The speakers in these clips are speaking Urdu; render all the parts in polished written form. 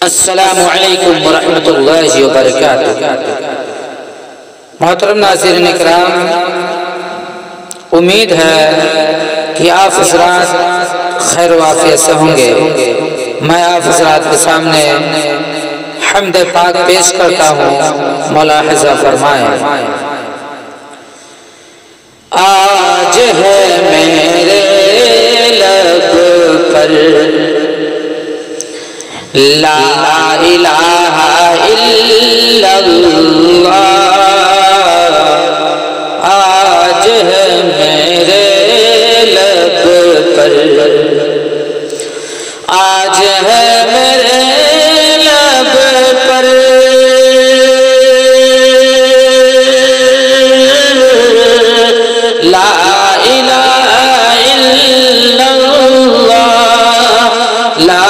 السلام علیکم ورحمۃ اللہ وبرکاتہ۔ محترم ناظرین اکرام، امید ہے کہ آپ حضرات خیر و عافیت سے ہوں گے۔ میں آپ حضرات کے سامنے حمد پاک پیش کرتا ہوں، ملاحظہ فرمائیں۔ آج ہے میرے لب پر لا الہ الا اللہ، آج ہے میرے لب پر، آج ہے میرے لب پر لا الہ الا اللہ، لا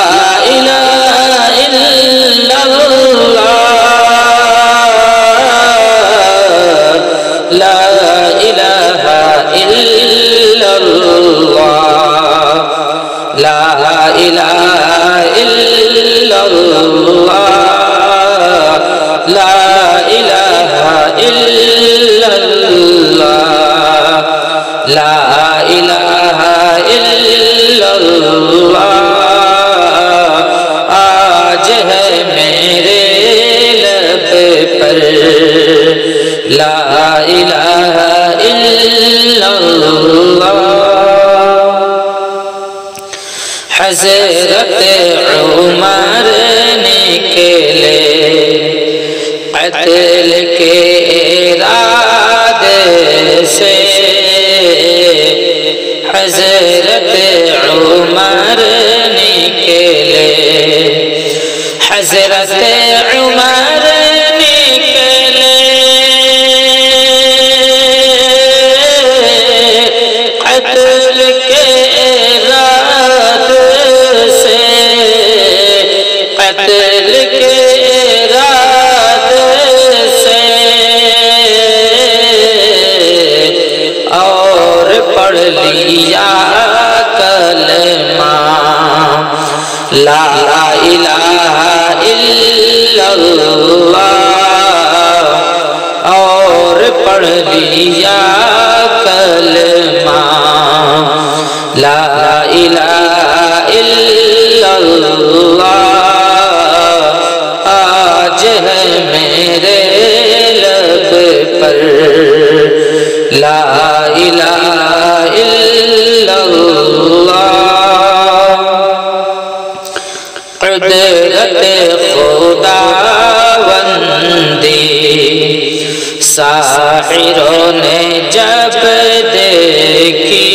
حضرت عمر نکلے قتل کے ارادے سے، حضرت عمر نکلے، حضرت عمر نکلے قتل کے قتل کے ارادے سے، اور پڑھ لیا کلمہ لا الہ الا اللہ، اور پڑھ لیا کلمہ لا الہ الا اللہ، آج ہے میرے لب پر لا الہ الا اللہ۔ قدرت خداوندی ساحروں نے جب دیکھی،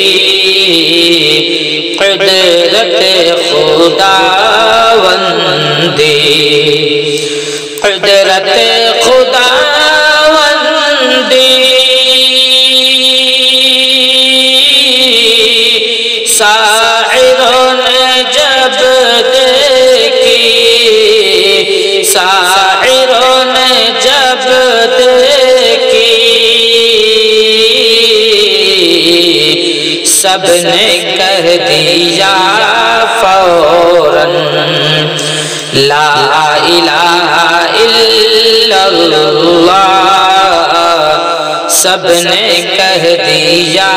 قدرت خداوندی، قدرت خداوندی ساحروں نے جب دیکھی، ساحروں نے جب دیکھی، سب نے کہہ دیا فوراً لا الہ الا اللہ، سب نے کہہ دیا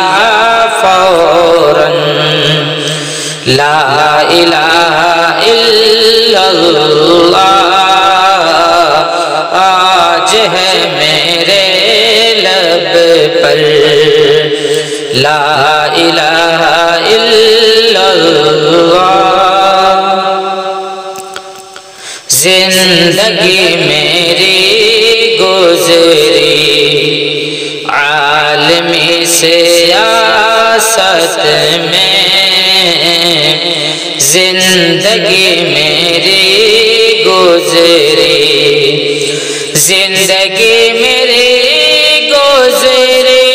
فوراً لا الہ الا اللہ، آج ہے میرے لب پر لا الہ الا اللہ۔ زندگی میری گزری عالمی سیاست میں، زندگی میری گزری، زندگی میری گزری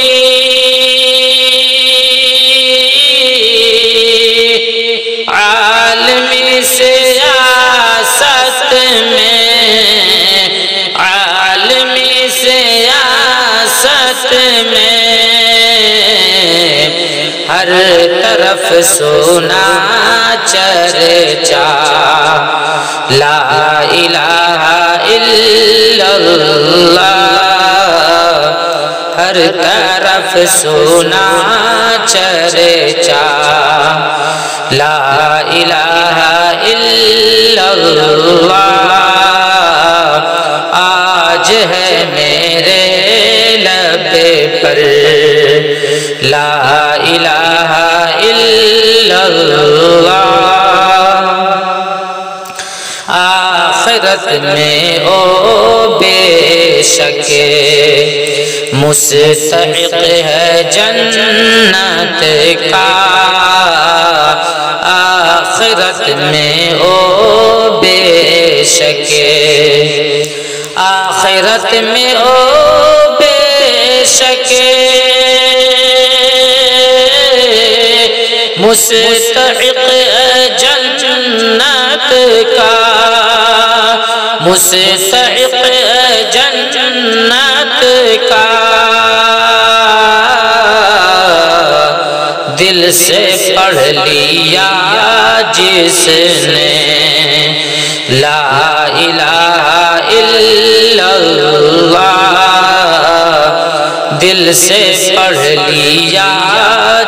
عالمی سیاست میں، عالمی سیاست میں، ہر طرف سونا چرچا لا الہ الا اللہ ہر طرف سنا چرچا لا الہ الا اللہ آج ہے میرے لب پر لا الہ الا اللہ آخرت میں او بے شک مستحق ہے جنت کا آخرت میں او بے شک آخرت میں او بے شک مستحق جنت کا مستحق جنت کا دل سے پڑھ لیا جس نے لا الہ الا اللہ دل سے پڑھ لیا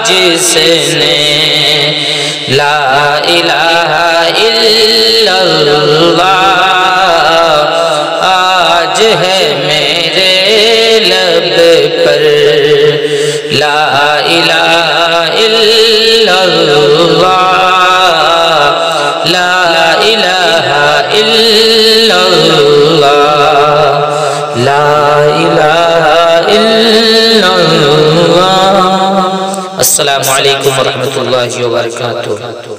جس نے لا الہ الا اللہ آج ہے میرے لب پر لا الہ الا اللہ لا الہ الا اللہ لا الہ الا اللہ السلام علیکم ورحمۃ اللہ وبرکاتہ